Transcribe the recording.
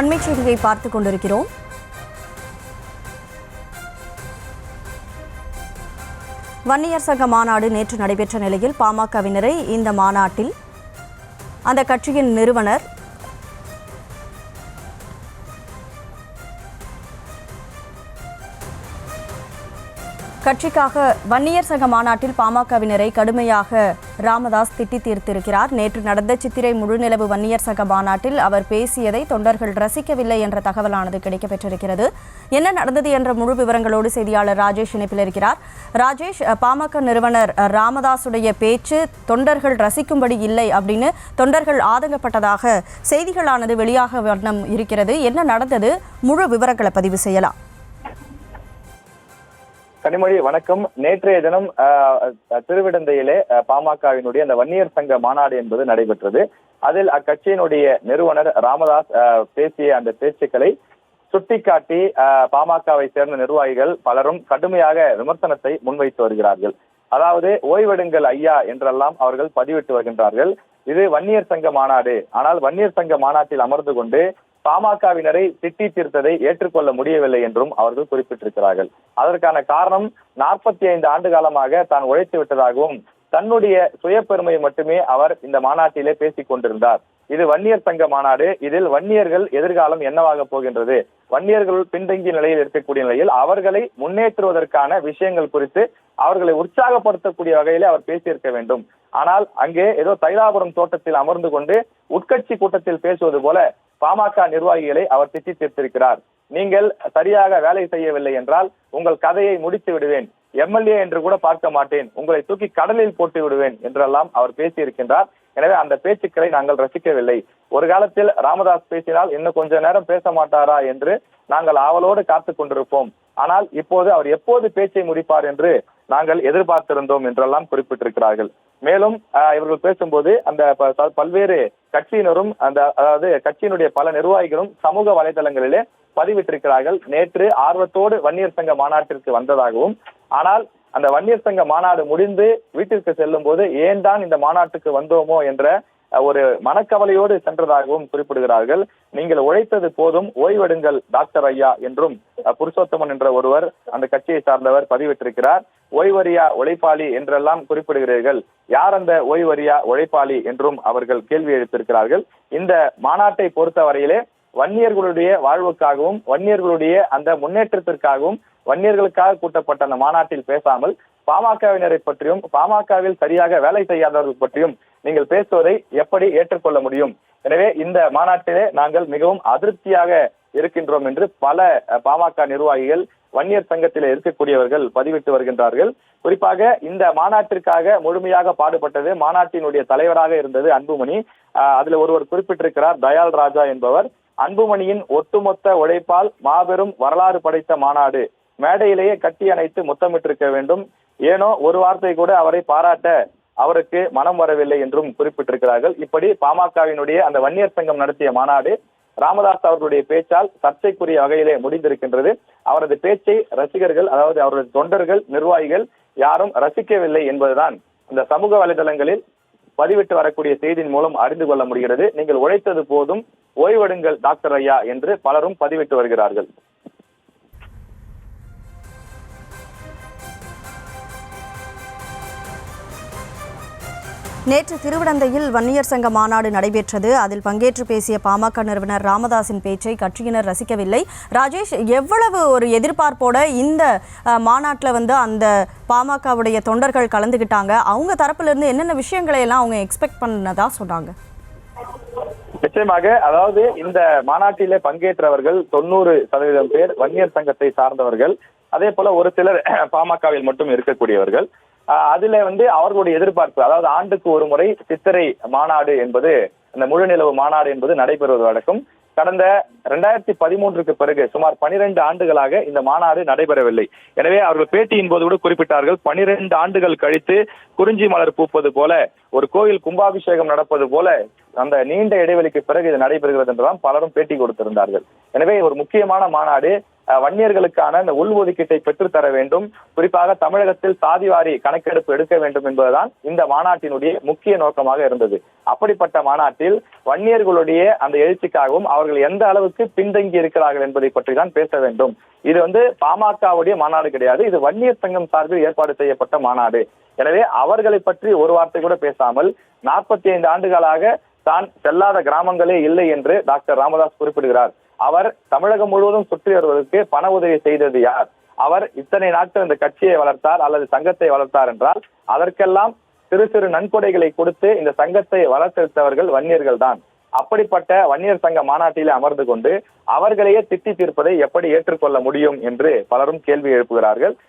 அண்மை செய்தியை பார்த்துக் கொண்டிருக்கிறோம். வன்னியர் சங்க மாநாடு நேற்று நடைபெற்ற நிலையில் பாமகவினரை இந்த மாநாட்டில் அந்த கட்சியின் நிறுவனர் கட்சிக்காக வன்னியர் சங்க மாநாட்டில் பாமகவினரை கடுமையாக ராமதாஸ் திட்டி தீர்த்திருக்கிறார். நேற்று நடந்த சித்திரை முழுநிலவு வன்னியர் சங்க மாநாட்டில் அவர் பேசியதை தொண்டர்கள் ரசிக்கவில்லை என்ற தகவலானது கிடைக்கப்பெற்றிருக்கிறது. என்ன நடந்தது என்ற முழு விவரங்களோடு செய்தியாளர் ராஜேஷ் இணைப்பில் இருக்கிறார். ராஜேஷ், பாமக நிறுவனர் ராமதாசுடைய பேச்சு தொண்டர்கள் ரசிக்கும்படி இல்லை அப்படின்னு தொண்டர்கள் ஆதங்கப்பட்டதாக செய்திகளானது வெளியாக வண்ணம் இருக்கிறது. என்ன நடந்தது? முழு விவரங்களை பதிவு செய்யலாம். கனிமொழி, வணக்கம். நேற்றைய தினம் திருவிடந்தையிலே பாமகவினுடைய அந்த வன்னியர் சங்க மாநாடு என்பது நடைபெற்றது. அதில் அக்கட்சியினுடைய நிறுவனர் ராமதாஸ் பேசிய அந்த பேச்சுக்களை சுட்டிக்காட்டி பாமகவை சேர்ந்த நிர்வாகிகள் பலரும் கடுமையாக விமர்சனத்தை முன்வைத்து வருகிறார்கள். அதாவது ஓய்வெடுங்கள் ஐயா என்றெல்லாம் அவர்கள் பதிவிட்டு வருகின்றார்கள். இது வன்னியர் சங்க மாநாடு, ஆனால் வன்னியர் சங்க மாநாட்டில் அமர்ந்து கொண்டு பாமகவினரை திட்டி தீர்த்ததை ஏற்றுக்கொள்ள முடியவில்லை என்றும் அவர்கள் குறிப்பிட்டிருக்கிறார்கள். அதற்கான காரணம் 45 ஆண்டு காலமாக தான் உழைத்து விட்டதாகவும் தன்னுடைய சுய பெருமையை மட்டுமே அவர் இந்த மாநாட்டிலே பேசிக் கொண்டிருந்தார். இது வன்னியர் சங்க மாநாடு, இதில் வன்னியர்கள் எதிர்காலம் என்னவாக போகின்றது, வன்னியர்கள் பின்தங்கிய நிலையில் இருக்கக்கூடிய நிலையில் அவர்களை முன்னேற்றுவதற்கான விஷயங்கள் குறித்து அவர்களை உற்சாகப்படுத்தக்கூடிய வகையிலே அவர் பேசியிருக்க வேண்டும். ஆனால் அங்கே ஏதோ தைலாபுரம் தோட்டத்தில் அமர்ந்து கொண்டு உட்கட்சி கூட்டத்தில் பேசுவது போல பாமக நிர்வாகிகளை அவர் திட்டி தீர்த்திருக்கிறார். நீங்கள் சரியாக வேலை செய்யவில்லை என்றால் உங்கள் கதையை முடித்து விடுவேன், எம்எல்ஏ என்று கூட பார்க்க மாட்டேன், உங்களை தூக்கி கடலில் போட்டு விடுவேன் என்றெல்லாம் அவர் பேசியிருக்கின்றார். எனவே அந்த பேச்சுக்களை நாங்கள் ரசிக்கவில்லை. ஒரு காலத்தில் ராமதாஸ் பேசினால் இன்னும் கொஞ்ச நேரம் பேச மாட்டாரா என்று நாங்கள் ஆவலோடு காத்துக் கொண்டிருப்போம். ஆனால் இப்போது அவர் எப்போது பேச்சை முடிப்பார் என்று நாங்கள் எதிர்பார்த்திருந்தோம் என்றெல்லாம் குறிப்பிட்டிருக்கிறார்கள். மேலும் இவர்கள் பேசும்போது அந்த பல்வேறு கட்சியினரும் அதாவது கட்சியினுடைய பல நிர்வாகிகளும் சமூக வலைதளங்களிலே பதிவிட்டிருக்கிறார்கள். நேற்று ஆர்வத்தோடு வன்னியர் சங்க மாநாட்டிற்கு வந்ததாகவும், ஆனால் அந்த வன்னியர் சங்க மாநாடு முடிந்து வீட்டிற்கு செல்லும் போது ஏன் தான் இந்த மாநாட்டுக்கு வந்தோமோ என்ற ஒரு மனக்கவலையோடு சென்றதாகவும் குறிப்பிடுகிறார்கள். நீங்கள் உழைத்தது போதும், ஓய்வெடுங்கள் டாக்டர் ஐயா என்றும் புருஷோத்தமன் என்ற ஒருவர் அந்த கட்சியை சார்ந்தவர் பதிவிட்டிருக்கிறார். ஓய்வறியா உழைப்பாளி என்றெல்லாம் குறிப்பிடுகிறீர்கள், யார் அந்த ஓய்வறியா உழைப்பாளி என்றும் அவர்கள் கேள்வி எழுப்பியிருக்கிறார்கள். இந்த மாநாட்டை பொறுத்தவரையிலே வன்னியர்களுடைய வாழ்வுக்காகவும் வன்னியர்களுடைய அந்த முன்னேற்றத்திற்காகவும் வன்னியர்களுக்காக கூட்டப்பட்ட அந்த மாநாட்டில் பேசாமல் பாமகவினரை பற்றியும் பாமகவில் சரியாக வேலை செய்யாதவர்கள் பற்றியும் நீங்கள் பேசுவதை எப்படி ஏற்றுக்கொள்ள முடியும்? எனவே இந்த மாநாட்டிலே நாங்கள் மிகவும் அதிருப்தியாக இருக்கின்றோம் என்று பல பாமக நிர்வாகிகள் வன்னியர் சங்கத்தில் இருக்கக்கூடியவர்கள் பதிவிட்டு வருகின்றார்கள். குறிப்பாக இந்த மாநாட்டிற்காக முழுமையாக பாடுபட்டது மாநாட்டினுடைய தலைவராக இருந்தது அன்புமணி. அதுல ஒருவர் குறிப்பிட்டிருக்கிறார், தயாள் ராஜா என்பவர். அன்புமணியின் ஒட்டுமொத்த உழைப்பால் மாபெரும் வரலாறு படைத்த மாநாடு, மேடையிலேயே கட்டி அணைத்து முத்தமிட்டிருக்க வேண்டும். ஏனோ ஒரு வார்த்தை கூட அவரை பாராட்ட அவருக்கு மனம் வரவில்லை என்றும் குறிப்பிட்டிருக்கிறார்கள். இப்படி பாமகவினுடைய அந்த வன்னியர் சங்கம் நடத்திய மாநாடு ராமதாஸ் அவர்களுடைய பேச்சால் சர்ச்சைக்குரிய வகையிலே முடிந்திருக்கின்றது. அவரது பேச்சை ரசிகர்கள், அதாவது அவரது தொண்டர்கள், நிர்வாகிகள் யாரும் ரசிக்கவில்லை என்பதுதான் இந்த சமூக வலைதளங்களில் பதிவிட்டு வரக்கூடிய செய்தியின் மூலம் அறிந்து கொள்ள முடிகிறது. நீங்கள் உழைத்தது போதும், ஓய்வெடுங்கள் டாக்டர் ஐயா என்று பலரும் பதிவிட்டு வருகிறார்கள். நேற்று திருவிடந்தையில் வன்னியர் சங்க மாநாடு நடைபெற்றது. அதில் பங்கேற்று பேசிய பாமக நிறுவனர் ராமதாஸின் பேச்சை கட்சியினர் ரசிக்கவில்லை. ராஜேஷ், எவ்வளவு ஒரு எதிர்பார்ப்போட இந்த மாநாட்டில் அந்த பாமகவுடைய தொண்டர்கள் கலந்துக்கிட்டாங்க? அவங்க தரப்புல இருந்து என்னென்ன விஷயங்களை எல்லாம் அவங்க எக்ஸ்பெக்ட் பண்ணதா சொன்னாங்க? நிச்சயமாக, அதாவது இந்த மாநாட்டிலே பங்கேற்றவர்கள் 90% பேர் வன்னியர் சங்கத்தை சார்ந்தவர்கள். அதே போல ஒரு சிலர் பாமகவில் மட்டும் இருக்கக்கூடியவர்கள். அதுல அவர்களுடைய எதிர்பார்ப்பு, அதாவது ஆண்டுக்கு ஒரு முறை சித்திரை மாநாடு என்பது, அந்த முழுநிலவு மாநாடு என்பது நடைபெறுவது வழக்கம். கடந்த 2013க்கு பிறகு சுமார் 12 ஆண்டுகளாக இந்த மாநாடு நடைபெறவில்லை. எனவே அவர்கள் பேட்டியின் போது கூட குறிப்பிட்டார்கள், 12 ஆண்டுகள் கழித்து குறிஞ்சி மலர் பூப்பது போல, ஒரு கோயில் கும்பாபிஷேகம் நடப்பது போல அந்த நீண்ட இடைவெளிக்கு பிறகு இது நடைபெறுகிறது என்றுதான் பலரும் பேட்டி கொடுத்திருந்தார்கள். எனவே ஒரு முக்கியமான மாநாடு, வன்னியர்களுக்கான இந்த உள்ஒதுக்கீட்டை பெற்றுத்தர வேண்டும், குறிப்பாக தமிழகத்தில் சாதிவாரி கணக்கெடுப்பு எடுக்க வேண்டும் என்பதுதான் இந்த மாநாட்டினுடைய முக்கிய நோக்கமாக இருந்தது. அப்படிப்பட்ட மாநாட்டில் வன்னியர்களுடைய அந்த எழுச்சிக்காகவும் அவர்கள் எந்த அளவுக்கு பின்தங்கி இருக்கிறார்கள் என்பதை பற்றி தான் பேச வேண்டும். இது பாமகவுடைய மாநாடு கிடையாது, இது வன்னியர் சங்கம் சார்பில் ஏற்பாடு செய்யப்பட்ட மாநாடு. எனவே அவர்களை பற்றி ஒரு வார்த்தை கூட பேசாமல் 45 ஆண்டுகளாக தான் செல்லாத கிராமங்களே இல்லை என்று டாக்டர் ராமதாஸ் குறிப்பிடுகிறார். அவர் தமிழகம் முழுவதும் சுற்றி வருவதற்கு பண உதவி செய்தது யார்? அவர் இத்தனை நாட்கள் இந்த கட்சியை வளர்த்தார் அல்லது சங்கத்தை வளர்த்தார் என்றால் அதற்கெல்லாம் சிறு சிறு நன்கொடைகளை கொடுத்து இந்த சங்கத்தை வளர்த்தெடுத்தவர்கள் வன்னியர்கள் தான். அப்படிப்பட்ட வன்னியர் சங்க மாநாட்டிலே அமர்ந்து கொண்டு அவர்களையே திட்டி தீர்ப்பதை எப்படி ஏற்றுக்கொள்ள முடியும் என்று பலரும் கேள்வி எழுப்புகிறார்கள்.